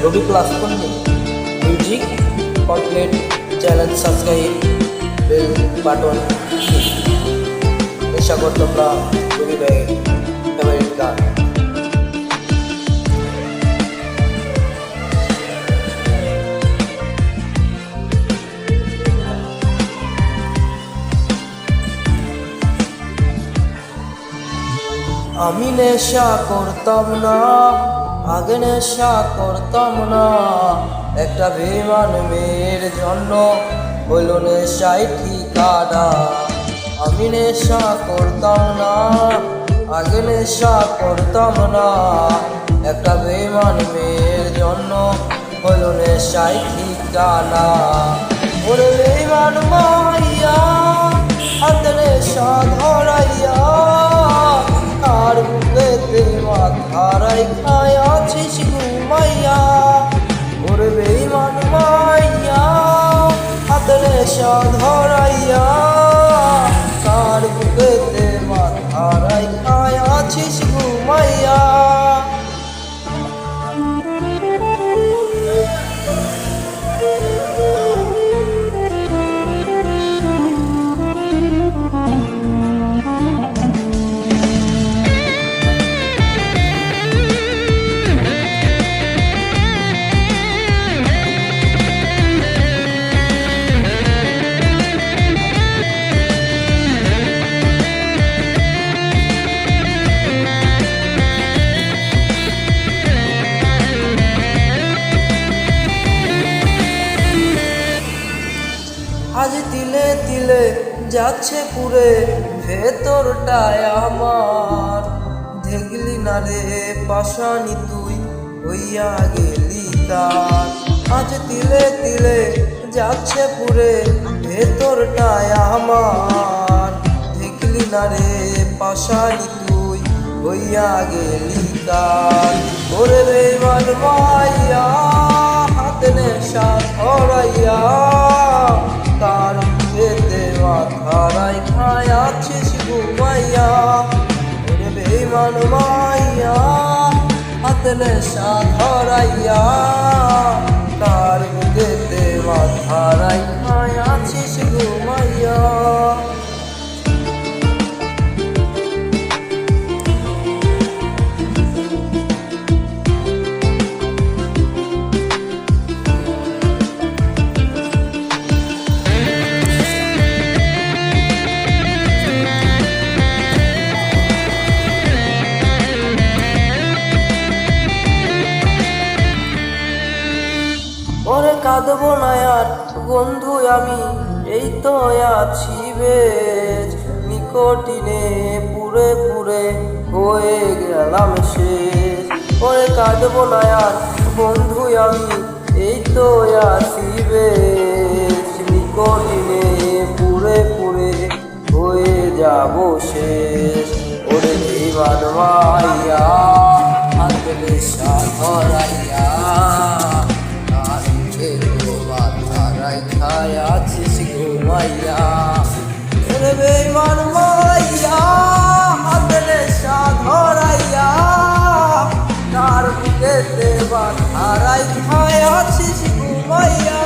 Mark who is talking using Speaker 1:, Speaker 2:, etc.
Speaker 1: রবি class করনি music complete channel subscribe bell button নেশা কর তোমরা রবি ভাইয়ের ফেভারিট গান। আমি নেশা করতাম না, আগে নেশা করতাম না, একটা বেমান মেয়ের জন্য হইল নেশাই ঠিকানা। আমি নেশা করতাম না, আগে নেশা করতাম না, একটা বেমান মেয়ের জন্য হইল নেশাই ঠিকানা। ওরে বেমান মাইয়া হাতে নেশা ধরাইয়া, আর বুকেতে মাথা রাইখায় আছিস ঘুমাইয়া। ওরে বেঈমান মাইয়া হাতে নেশা ধরাইয়া, আর বুকেতে মাথা রাইখায় আছিস ঘুমাইয়া। আজ তিলে তিলে যাচ্ছে পুরে ভেতরটায় আমার, দেখলি না রে পাশানি তুই হইয়া গেলি তার। আজ তিলে তিলে যাচ্ছে পুরে ভেতরটায় আমার, দেখলি না রে পাশানি তুই হইয়া গেলি তার। ওরে বেঈমান মাইয়া হাতে নেশা ধরাইয়া, তার বুকেতে মাথা রাইখায় আছিস ঘুমাইয়া। ওরে বেঈমান মাইয়া হাতে নেশা ধরাইয়া, তার বুকেতে মাথা রাইখায় আছিস ঘুমাইয়া। ওরে কাঁদবো না আর বন্ধু আমি, এই তো আছি বেশ, নিকটিনে পুরে পুরে হয়ে গেলাম শেষ। ওরে কাঁদবো না আর বন্ধু আমি, এই তো আছি বেশ, নিকটিনে পুরে পুরে হয়ে যাব শেষ। ওরে বেঈমান মাইয়া হাতে নেশা ধরাইয়া, আছিস ঘুমাইয়া। ওরে বেঈমান মাইয়া হাতে নেশা ধরাইয়া, তার বুকেতে মাথা রাইখায় আছিস ঘুমাইয়া।